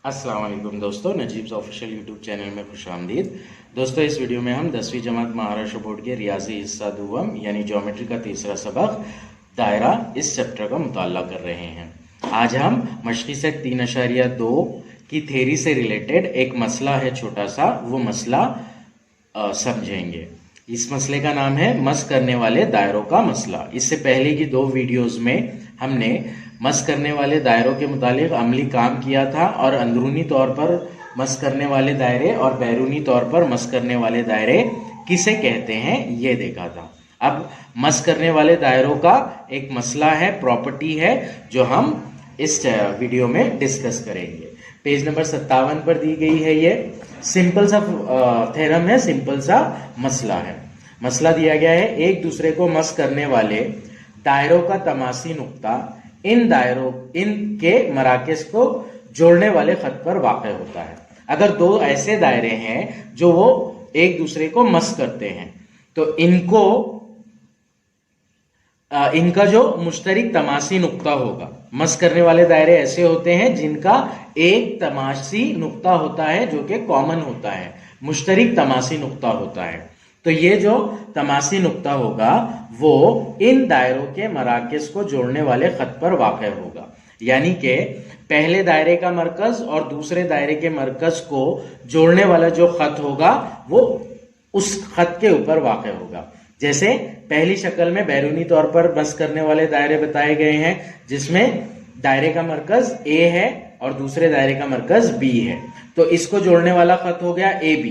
السلام علیکم دوستو، نجیبز آفیشیل یوٹیوب چینل میں خوش آمدید۔ دوستو اس ویڈیو میں ہم 10ویں جماعت مہاراشٹر بورڈ کے ریاضی حصہ دوم یعنی جیومیٹری کا تیسرا سبق دائرہ اس چیپٹر کا مطالعہ کر رہے ہیں۔ آج ہم مشقی سیٹ 3.2 کی تھیری سے ریلیٹڈ ایک مسئلہ ہے چھوٹا سا، وہ مسئلہ سمجھیں گے۔ اس مسئلے کا نام ہے مس کرنے والے دائروں کا مسئلہ۔ اس سے پہلے کی 2 ویڈیوز میں ہم نے مس کرنے والے دائروں کے متعلق عملی کام کیا تھا اور اندرونی طور پر مس کرنے والے دائرے اور بیرونی طور پر مس کرنے والے دائرے کسے کہتے ہیں یہ دیکھا تھا۔ اب مس کرنے والے دائروں کا ایک مسئلہ ہے، پراپرٹی ہے، جو ہم اس ویڈیو میں ڈسکس کریں گے۔ پیج نمبر 57 پر دی گئی ہے، یہ سمپل سا تھیرم ہے، سمپل سا مسئلہ ہے۔ مسئلہ دیا گیا ہے، ایک دوسرے کو مس کرنے والے دائروں کا تماسی نقطہ ان کے مراکز کو جوڑنے والے خط پر واقع ہوتا ہے۔ اگر 2 ایسے دائرے ہیں جو وہ ایک دوسرے کو مس کرتے ہیں تو ان کا جو مشترک تماسی نقطہ ہوگا، مس کرنے والے دائرے ایسے ہوتے ہیں جن کا ایک تماسی نقطہ ہوتا ہے جو کہ کامن ہوتا ہے، مشترک تماسی نقطہ ہوتا ہے۔ تو یہ جو تماسی نقطہ ہوگا وہ ان دائروں کے مراکز کو جوڑنے والے خط پر واقع ہوگا، یعنی کہ پہلے دائرے کا مرکز اور دوسرے دائرے کے مرکز کو جوڑنے والا جو خط ہوگا وہ اس خط کے اوپر واقع ہوگا۔ جیسے پہلی شکل میں بیرونی طور پر مس کرنے والے دائرے بتائے گئے ہیں، جس میں دائرے کا مرکز A ہے اور دوسرے دائرے کا مرکز B ہے، تو اس کو جوڑنے والا خط ہو گیا AB۔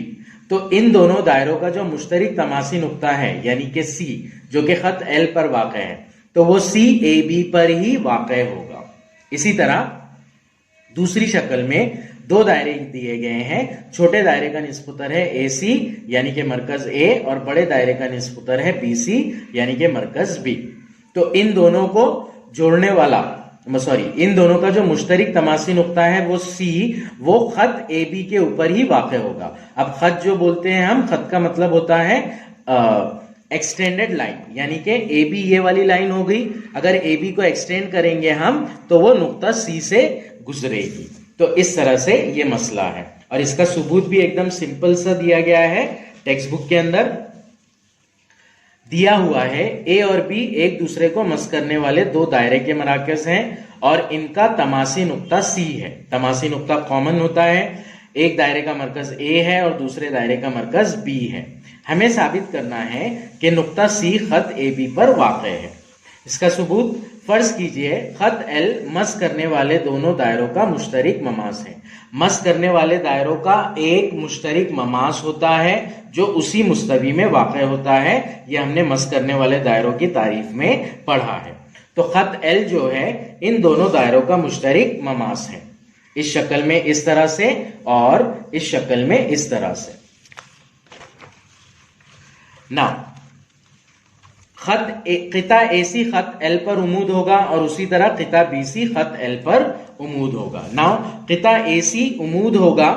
تو ان دونوں دائروں کا جو مشترک تماسی نقطہ ہے یعنی کہ C، جو کہ خط L پر واقع ہے، تو وہ CAB پر ہی واقع ہوگا۔ اسی طرح دوسری شکل میں 2 دائرے دیے گئے ہیں، چھوٹے دائرے کا نصف اتر ہے AC یعنی کہ مرکز A اور بڑے دائرے کا نصف اتر ہے BC یعنی کہ مرکز B۔ تو ان دونوں کو جوڑنے والا ان دونوں کا جو مشترک تماسی نقطہ ہے وہ C، وہ خط AB کے اوپر ہی واقع ہوگا۔ اب خط جو بولتے ہیں ہم، خط کا مطلب ہوتا ہے ایکسٹینڈڈ لائن، یعنی کہ AB یہ والی لائن ہو گئی، اگر AB کو ایکسٹینڈ کریں گے ہم تو وہ نقطہ C سے گزرے گی۔ تو اس طرح سے یہ مسئلہ ہے، اور اس کا ثبوت بھی ایک دم سمپل سا دیا گیا ہے، ٹیکسٹ بک کے اندر دیا ہوا ہے۔ A اور B ایک دوسرے کو مس کرنے والے 2 دائرے کے مراکز ہیں اور ان کا تماسی نقطہ C ہے۔ تماسی نقطہ کامن ہوتا ہے، ایک دائرے کا مرکز A ہے اور دوسرے دائرے کا مرکز B ہے۔ ہمیں ثابت کرنا ہے کہ نقطہ C خط AB پر واقع ہے۔ اس کا ثبوت، فرض کیجئے خط L مس کرنے والے دونوں دائروں کا مشترک مماس ہے۔ مس کرنے والے دائروں کا ایک مشترک مماس ہوتا ہے جو اسی مستوی میں واقع ہوتا ہے، یہ ہم نے مس کرنے والے دائروں کی تعریف میں پڑھا ہے۔ تو خط L جو ہے ان دونوں دائروں کا مشترک مماس ہے، اس شکل میں اس طرح سے اور اس شکل میں اس طرح سے۔ قطع AC خط L پر عمود ہوگا اور اسی طرح قطع BC خط L پر عمود ہوگا۔ قطع AC عمود ہوگا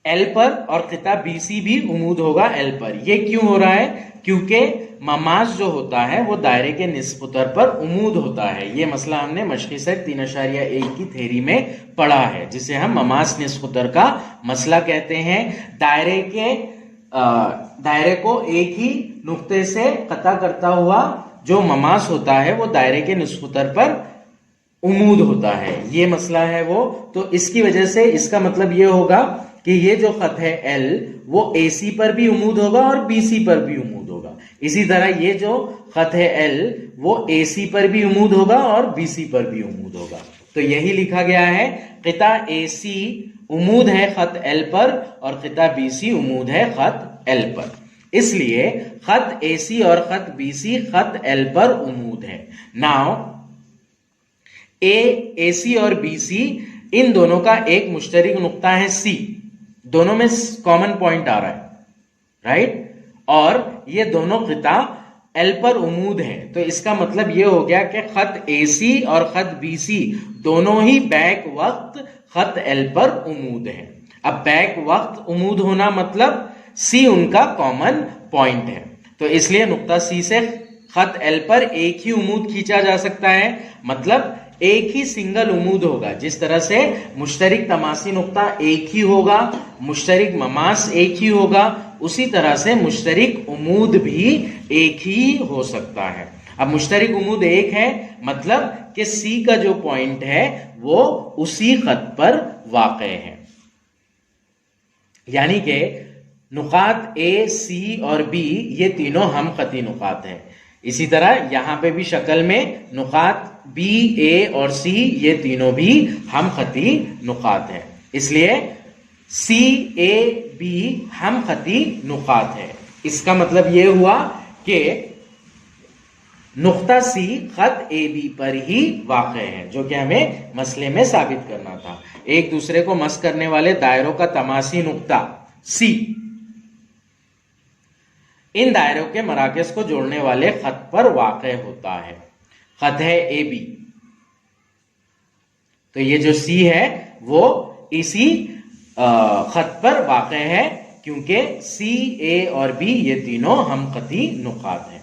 L پر اور قطع BC بھی عمود ہوگا L پر۔ یہ کیوں ہو رہا ہے؟ کیونکہ مماس جو ہوتا ہے وہ دائرے کے نصف اتر پر عمود ہوتا ہے۔ یہ مسئلہ ہم نے مشقی سیٹ 3.1 کی تھیری میں پڑھا ہے، جسے ہم مماس نصف اتر کا مسئلہ کہتے ہیں۔ دائرے کو ایک ہی نقطے سے قطع کرتا ہوا جو مماس ہوتا ہے وہ دائرے کے نصف اتر پر عمود ہوتا ہے، یہ مسئلہ ہے وہ۔ تو اس کی وجہ سے اس کا مطلب یہ ہوگا کہ یہ جو خط ہے L وہ AC پر بھی عمود ہوگا اور BC پر بھی عمود ہوگا۔ اسی طرح یہ جو خط ہے L وہ AC پر بھی عمود ہوگا اور BC پر بھی عمود ہوگا۔ تو یہی لکھا گیا ہے، قطع AC عمود ہے خط L پر اور قطع BC عمود ہے خط L پر، اس لیے خط AC اور خط BC خط L پر عمود ہے۔ AC اور BC ان دونوں کا ایک مشترک نقطہ ہے C، دونوں میں کامن پوائنٹ آ رہا ہے، رائٹ؟ اور یہ دونوں قطع L پر عمود ہے، تو اس کا مطلب یہ ہو گیا کہ خط AC اور خط BC دونوں ہی بیک وقت خط L پر عمود ہے۔ اب بیک وقت عمود ہونا مطلب سی ان کا کامن پوائنٹ ہے. تو اس لیے نقطہ سی سے خط ایل پر ایک ہی عمود کھینچا جا سکتا ہے, مطلب ایک ہی سنگل عمود ہوگا. جس طرح سے مشترک تماسی نقطہ ایک ہی ہوگا, مشترک مماس ایک ہی ہوگا, اسی طرح سے مشترک عمود بھی ایک ہی ہو سکتا ہے. اب مشترک عمود ایک ہے, مطلب کہ سی کا جو پوائنٹ ہے وہ اسی خط پر واقع ہے. یعنی کہ نقاط اے, سی اور بی یہ تینوں ہم خطی نقاط ہیں. اسی طرح یہاں پہ بھی شکل میں نقاط بی, اے اور سی یہ تینوں بھی ہم خطی نقاط ہیں. اس لیے سی, اے, بی ہم خطی نقاط ہیں. اس کا مطلب یہ ہوا کہ نقطہ سی خط اے بی پر ہی واقع ہے, جو کہ ہمیں مسئلے میں ثابت کرنا تھا. ایک دوسرے کو مس کرنے والے دائروں کا تماسی نقطہ سی ان دائروں کے مراکز کو جوڑنے والے خط پر واقع ہوتا ہے. خط ہے اے بی, تو یہ جو سی ہے وہ اسی خط پر واقع ہے, کیونکہ سی, اے اور بی یہ تینوں ہم خطی نقاط ہیں.